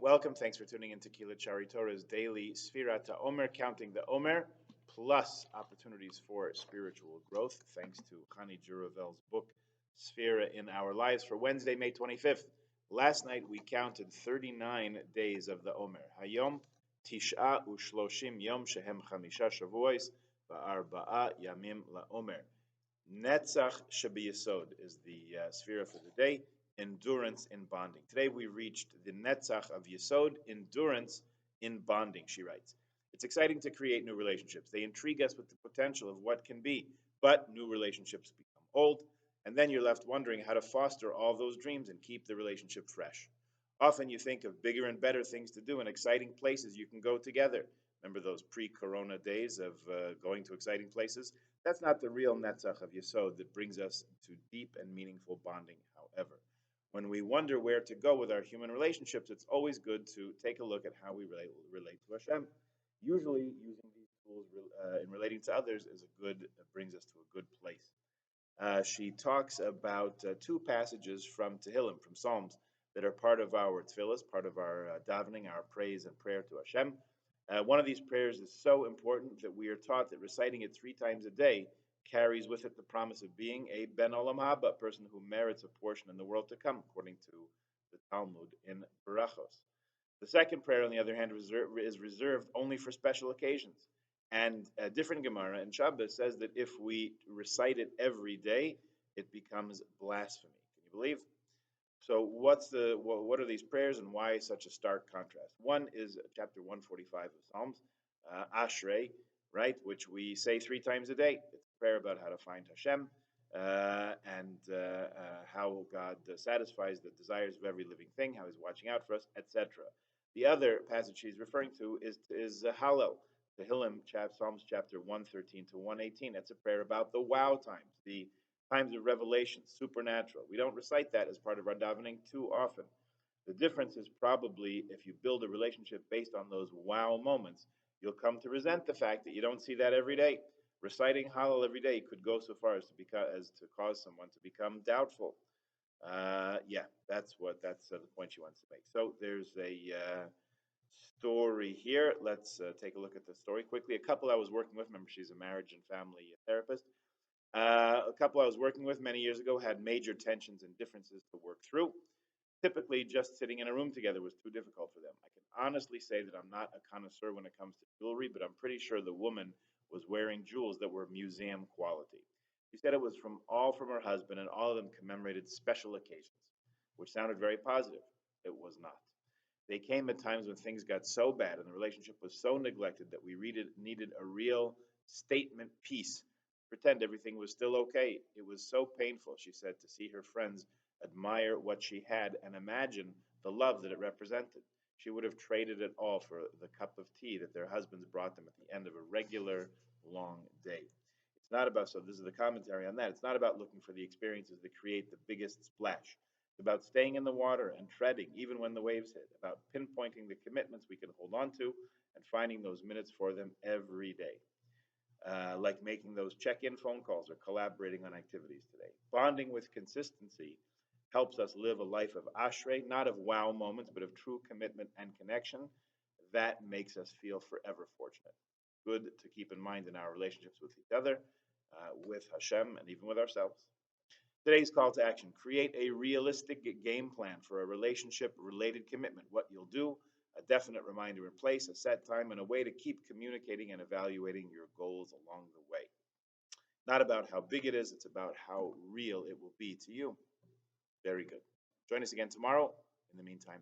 Welcome. Thanks for tuning in to Kilat Shari Torah's daily Sefirat to Haomer, counting the Haomer, plus opportunities for spiritual growth, thanks to Chani Juravel's book, Sphira in Our Lives, for Wednesday, May 25th. Last night we counted 39 days of the Haomer. Hayom, Tisha Ushloshim Yom Shehem Chamisha Shavuos, Va'arba'a Yamim LaOmer. Netzach Shabiyasod is the Sphira for the day. Endurance in bonding. Today we reached the Netzach of Yesod, endurance in bonding, she writes. It's exciting to create new relationships. They intrigue us with the potential of what can be, but new relationships become old, and then you're left wondering how to foster all those dreams and keep the relationship fresh. Often you think of bigger and better things to do and exciting places you can go together. Remember those pre-corona days of going to exciting places? That's not the real Netzach of Yesod that brings us to deep and meaningful bonding, however. When we wonder where to go with our human relationships, it's always good to take a look at how we relate to Hashem. Usually, using these tools in relating to others brings us to a good place. She talks about two passages from Tehillim, from Psalms, that are part of our tefillas, part of our davening, our praise and prayer to Hashem. One of these prayers is so important that we are taught that reciting it 3 times a day carries with it the promise of being a Ben Olam Haba, a person who merits a portion in the world to come, according to the Talmud in Barachos. The second prayer, on the other hand, is reserved only for special occasions. And a different Gemara in Shabbos says that if we recite it every day, it becomes blasphemy. Can you believe? So what are these prayers and why such a stark contrast? One is chapter 145 of Psalms, Ashrei, right, which we say 3 times a day. It's a prayer about how to find Hashem and how God satisfies the desires of every living thing, how He's watching out for us, etc. The other passage she's referring to is Hallel, Tehillim, Psalms chapter 113 to 118. That's a prayer about the wow times, the times of revelation, supernatural. We don't recite that as part of our davening too often. The difference is probably if you build a relationship based on those wow moments, you'll come to resent the fact that you don't see that every day. Reciting Hallel every day could go so far as to cause someone to become doubtful. That's the point she wants to make. So there's a story here. Let's take a look at the story quickly. A couple I was working with, remember she's a marriage and family therapist. A couple I was working with many years ago had major tensions and differences to work through. Typically, just sitting in a room together was too difficult for them. I can honestly say that I'm not a connoisseur when it comes to jewelry, but I'm pretty sure the woman was wearing jewels that were museum quality. She said it was from her husband, and all of them commemorated special occasions, which sounded very positive. It was not. They came at times when things got so bad and the relationship was so neglected that we needed a real statement piece. Pretend everything was still okay. It was so painful, she said, to see her friends admire what she had and imagine the love that it represented. She would have traded it all for the cup of tea that their husbands brought them at the end of a regular long day. It's not about, so this is the commentary on that, it's not about looking for the experiences that create the biggest splash. It's about staying in the water and treading even when the waves hit, about pinpointing the commitments we can hold on to and finding those minutes for them every day. Like making those check-in phone calls or collaborating on activities today. Bonding with consistency helps us live a life of ashrei, not of wow moments, but of true commitment and connection. That makes us feel forever fortunate. Good to keep in mind in our relationships with each other, with Hashem, and even with ourselves. Today's call to action: create a realistic game plan for a relationship-related commitment. What you'll do, a definite reminder in place, a set time, and a way to keep communicating and evaluating your goals along the way. Not about how big it is, it's about how real it will be to you. Very good. Join us again tomorrow. In the meantime,